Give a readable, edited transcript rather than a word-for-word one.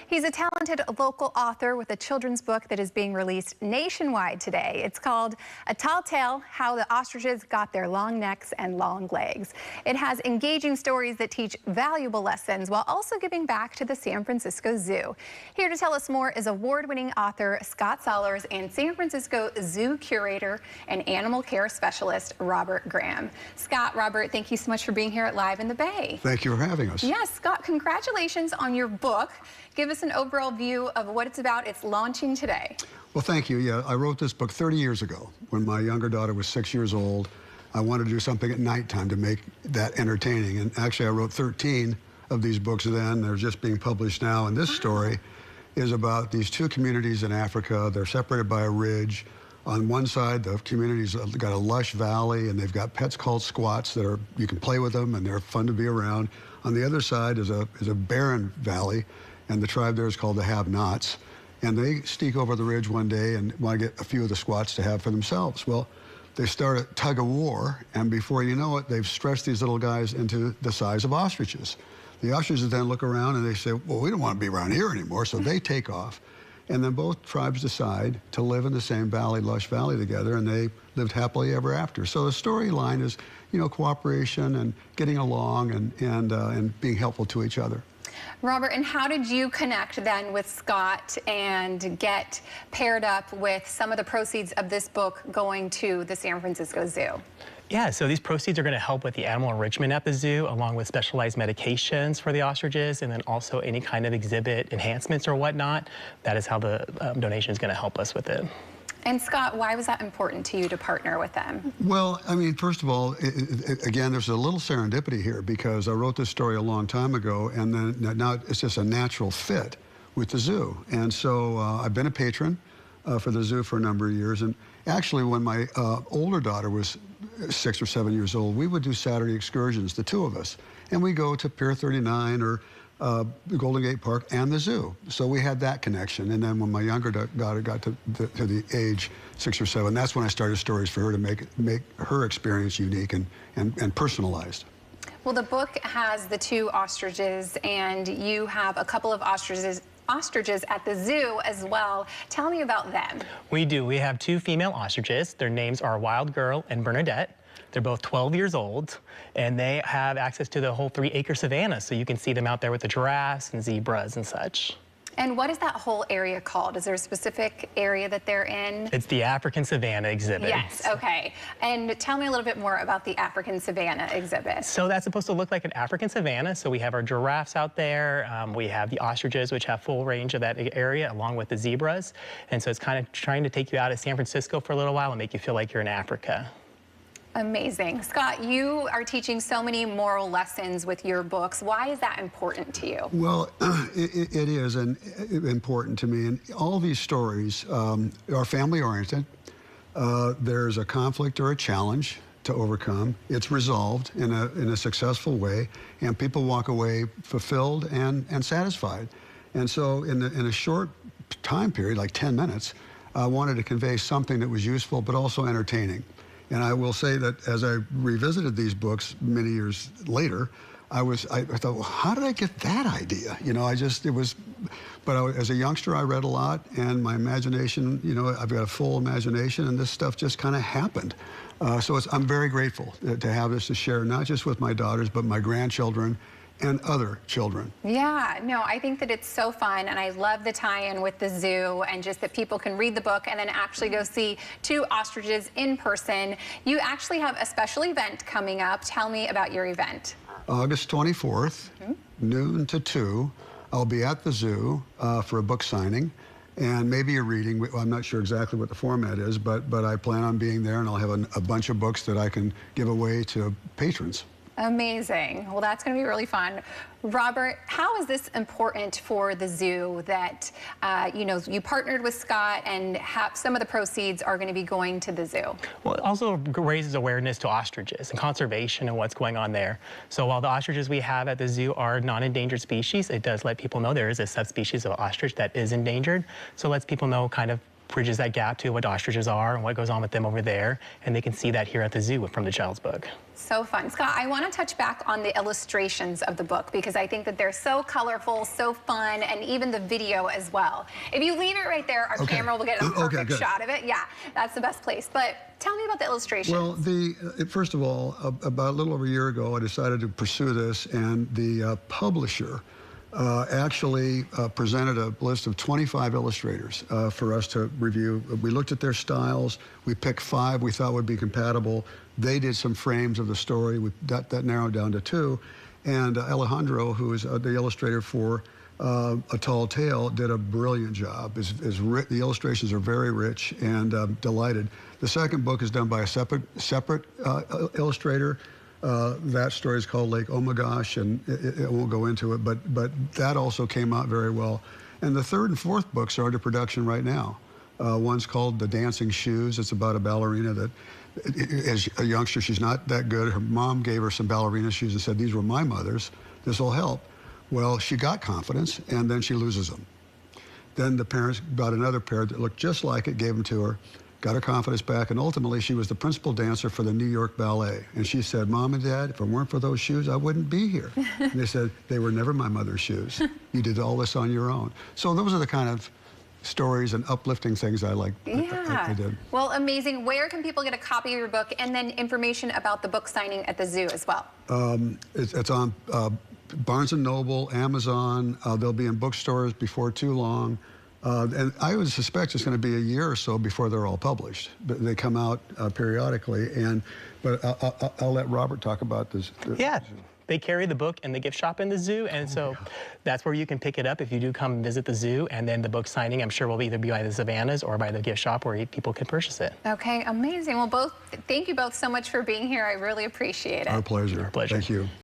He's a talented local author with a children's book that is being released nationwide today. It's called A Tall Tale: How the Ostriches Got Their Long Necks and Long Legs. It has engaging stories that teach valuable lessons while also giving back to the San Francisco Zoo. Here to tell us more is award-winning author Scott Sollers and San Francisco Zoo Curator and Animal Care Specialist Robert Graham. Scott, Robert, thank you so much for being here at Live in the Bay. Thank you for having us. Yes, Scott, congratulations on your book. Give us an overall view of what it's about. It's launching today. Well, thank you. Yeah, I wrote this book 30 years ago when my younger daughter was 6 years old. I wanted to do something at nighttime to make that entertaining. And actually, I wrote 13 of these books then. They're just being published now. And this story is about these two communities in Africa. They're separated by a ridge. On one side, the community's got a lush valley, and they've got pets called squats that are, you can play with them, and they're fun to be around. On the other side is a barren valley, and the tribe there is called the Have-Nots. And they sneak over the ridge one day and want to get a few of the squats to have for themselves. Well, they start a tug of war, and before you know it, they've stretched these little guys into the size of ostriches. The ostriches then look around and they say, well, we don't want to be around here anymore, so they take off. And then both tribes decide to live in the same valley, lush valley together, and they lived happily ever after. So the storyline is, you know, cooperation and getting along and being helpful to each other. Robert, and how did you connect then with Scott and get paired up with some of the proceeds of this book going to the San Francisco Zoo? Yeah, so these proceeds are going to help with the animal enrichment at the zoo, along with specialized medications for the ostriches, and then also any kind of exhibit enhancements or whatnot. That is how the donation is going to help us with it. And Scott, why was that important to you to partner with them? Well, I mean, first of all, again, there's a little serendipity here because I wrote this story a long time ago, and then now it's just a natural fit with the zoo. And so I've been a patron for the zoo for a number of years. And actually, when my older daughter was 6 or 7 years old, we would do Saturday excursions, the two of us. And we go to Pier 39 or the Golden Gate Park and the zoo. So we had that connection. And then when my younger daughter got to the age 6 or 7, that's when I started stories for her to make her experience unique and personalized. Well, the book has the two ostriches, and you have a couple of ostriches at the zoo as well. Tell me about them. We do. We have two female ostriches. Their names are Wild Girl and Bernadette. They're both 12 years old, and they have access to the whole 3-acre savanna, so you can see them out there with the giraffes and zebras and such. And what is that whole area called? Is there a specific area that they're in? It's the African Savanna exhibit. Yes, okay. And tell me a little bit more about the African Savanna exhibit. So that's supposed to look like an African savanna. So we have our giraffes out there. We have the ostriches, which have full range of that area, along with the zebras. And so it's kind of trying to take you out of San Francisco for a little while and make you feel like you're in Africa. Amazing. Scott, you are teaching so many moral lessons with your books. Why is that important to you? Well, it is important to me. And all these stories are family-oriented. There's a conflict or a challenge to overcome. It's resolved in a successful way, and people walk away fulfilled and satisfied. And so in a short time period, like 10 minutes, I wanted to convey something that was useful but also entertaining. And I will say that as I revisited these books many years later, I thought, well, how did I get that idea? You know, as a youngster, I read a lot, and my imagination, you know, I've got a full imagination, and this stuff just kind of happened. So I'm very grateful to have this to share, not just with my daughters, but my grandchildren and other children. Yeah, no, I think that it's so fun, and I love the tie-in with the zoo, and just that people can read the book and then actually go see two ostriches in person. You actually have a special event coming up. Tell me about your event. August 24th, noon to 2, I'll be at the zoo for a book signing and maybe a reading. I'm not sure exactly what the format is, but I plan on being there, and I'll have a bunch of books that I can give away to patrons. Amazing. Well, that's going to be really fun. Robert, how is this important for the zoo that, you know, you partnered with Scott and some of the proceeds are going to be going to the zoo? Well, it also raises awareness to ostriches and conservation and what's going on there. So while the ostriches we have at the zoo are non-endangered species, it does let people know there is a subspecies of ostrich that is endangered. So it lets people know kind of bridges that gap to what ostriches are and what goes on with them over there, and they can see that here at the zoo from the child's book. So fun. Scott, I want to touch back on the illustrations of the book because I think that they're so colorful, so fun, and even the video as well. If you leave it right there, our camera will get a perfect shot of it. Yeah, that's the best place. But tell me about the illustrations. Well, first of all, about a little over a year ago, I decided to pursue this, and the publisher actually presented a list of 25 illustrators for us to review. We looked at their styles. We picked 5 we thought would be compatible. They did some frames of the story. That narrowed down to 2. And Alejandro, who is the illustrator for A Tall Tale, did a brilliant job. The illustrations are very rich, and delighted. The second book is done by a separate illustrator. That story is called Lake Oh My Gosh, and it won't go into it, but that also came out very well. And the third and fourth books are under production right now. One's called The Dancing Shoes. It's about a ballerina that, as a youngster, she's not that good. Her mom gave her some ballerina shoes and said, "These were my mother's. This will help." Well, she got confidence, and then she loses them. Then the parents bought another pair that looked just like it, gave them to her, got her confidence back, and ultimately she was the principal dancer for the New York Ballet. And she said, "Mom and Dad, if it weren't for those shoes, I wouldn't be here." And they said, "They were never my mother's shoes. You did all this on your own." So those are the kind of stories and uplifting things I like. Yeah. I did. Well, amazing. Where can people get a copy of your book, and then information about the book signing at the zoo as well? It's on Barnes & Noble, Amazon. They'll be in bookstores before too long. And I would suspect it's going to be a year or so before they're all published. But they come out periodically. But I'll let Robert talk about this. Yeah. They carry the book in the gift shop in the zoo, and so that's where you can pick it up if you do come visit the zoo. And then the book signing, I'm sure, will either be by the Savannahs or by the gift shop where people can purchase it. Okay, amazing. Well, thank you both so much for being here. I really appreciate it. Our pleasure. Our pleasure. Thank you.